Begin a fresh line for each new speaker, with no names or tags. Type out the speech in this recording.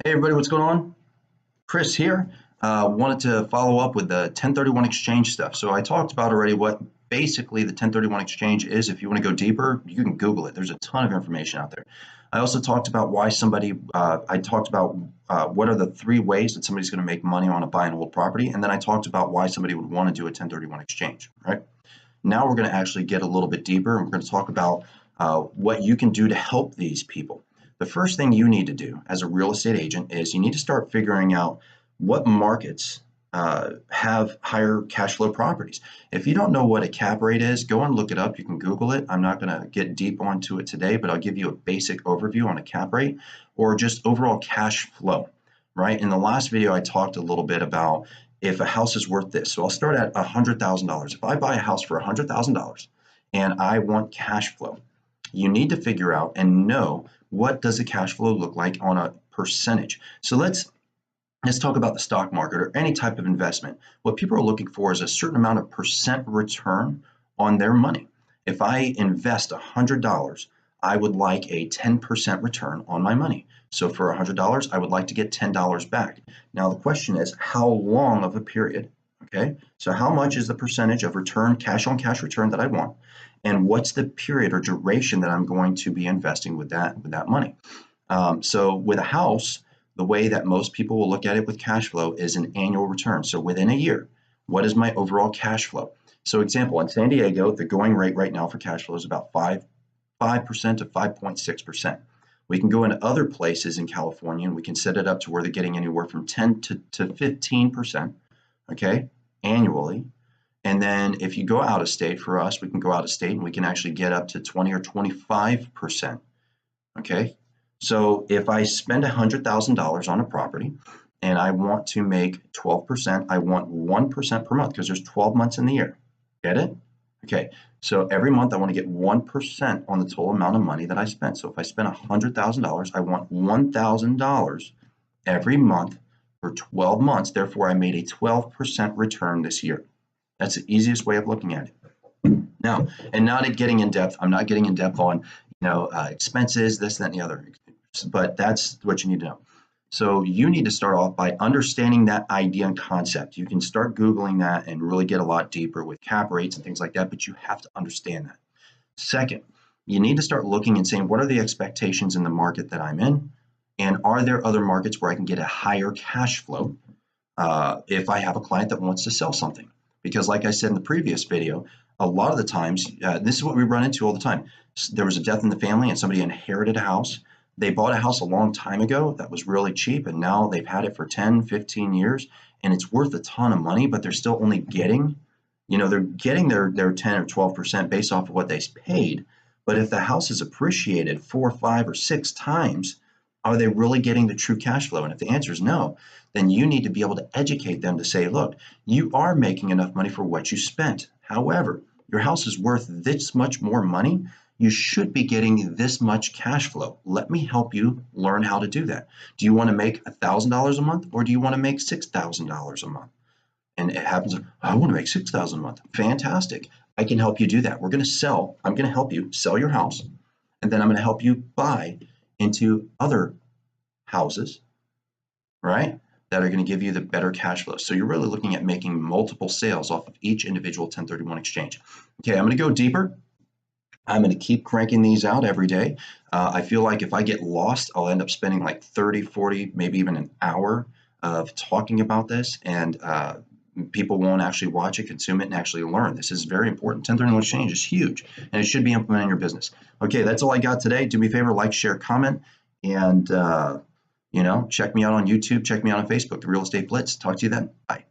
Hey everybody, what's going on? Chris here. Wanted to follow up with the 1031 exchange stuff. So I talked about already what basically the 1031 exchange is. If you want to go deeper, you can Google it. There's a ton of information out there. I also talked about why I talked about what are the three ways that somebody's going to make money on a buy and hold property. And then I talked about why somebody would want to do a 1031 exchange, right? Now we're going to actually get a little bit deeper and we're going to talk about what you can do to help these people. The first thing you need to do as a real estate agent is you need to start figuring out what markets have higher cash flow properties. If you don't know what a cap rate is, go and look it up. You can Google it. I'm not going to get deep onto it today, but I'll give you a basic overview on a cap rate or just overall cash flow, right? In the last video, I talked a little bit about if a house is worth this. So I'll start at $100,000. If I buy a house for $100,000 and I want cash flow, you need to figure out and know what does the cash flow look like on a percentage. So let's talk about the stock market or any type of investment. What people are looking for is a certain amount of percent return on their money. If I invest $100, I would like a 10% return on my money. So for $100, I would like to get $10 back. Now the question is, how long of a period? Okay, so how much is the percentage of return, cash on cash return that I want? And what's the period or duration that I'm going to be investing with that money? So with a house, the way that most people will look at it with cash flow is an annual return. So within a year, what is my overall cash flow? So example, in San Diego, the going rate right now for cash flow is about 5% to 5.6%. We can go into other places in California and we can set it up to where they're getting anywhere from 10 to 15%, okay, annually. And then if you go out of state, for us, we can go out of state and we can actually get up to 20 or 25%. Okay. So if I spend $100,000 on a property and I want to make 12%, I want 1% per month because there's 12 months in the year. Get it? Okay. So every month I want to get 1% on the total amount of money that I spent. So if I spend $100,000, I want $1,000 every month for 12 months. Therefore, I made a 12% return this year. That's the easiest way of looking at it. Now, and not getting in depth, I'm not getting in depth on, expenses, this, that, and the other, but that's what you need to know. So you need to start off by understanding that idea and concept. You can start Googling that and really get a lot deeper with cap rates and things like that, but you have to understand that. Second, you need to start looking and saying, what are the expectations in the market that I'm in? And are there other markets where I can get a higher cash flow if I have a client that wants to sell something? Because like I said in the previous video, a lot of the times, this is what we run into all the time. There was a death in the family and somebody inherited a house. They bought a house a long time ago that was really cheap, and now they've had it for 10, 15 years, and it's worth a ton of money, but they're still only getting, they're getting their 10 or 12% based off of what they paid. But if the house is appreciated 4, 5, or 6 times, are they really getting the true cash flow? And if the answer is no, then you need to be able to educate them to say, look, you are making enough money for what you spent. However, your house is worth this much more money. You should be getting this much cash flow. Let me help you learn how to do that. Do you want to make $1,000 a month or do you want to make $6,000 a month? And it happens, I want to make $6,000 a month. Fantastic. I can help you do that. I'm going to help you sell your house, and then I'm going to help you buy into other houses, right, that are going to give you the better cash flow. So you're really looking at making multiple sales off of each individual 1031 exchange. Okay, I'm going to go deeper. I'm going to keep cranking these out every day. I feel like if I get lost, I'll end up spending like 30, 40, maybe even an hour of talking about this, and people won't actually watch it, consume it, and actually learn. This is very important. 1031 exchange is huge, and it should be implemented in your business. Okay, that's all I got today. Do me a favor, like, share, comment, and check me out on YouTube. Check me out on Facebook, The Real Estate Blitz. Talk to you then. Bye.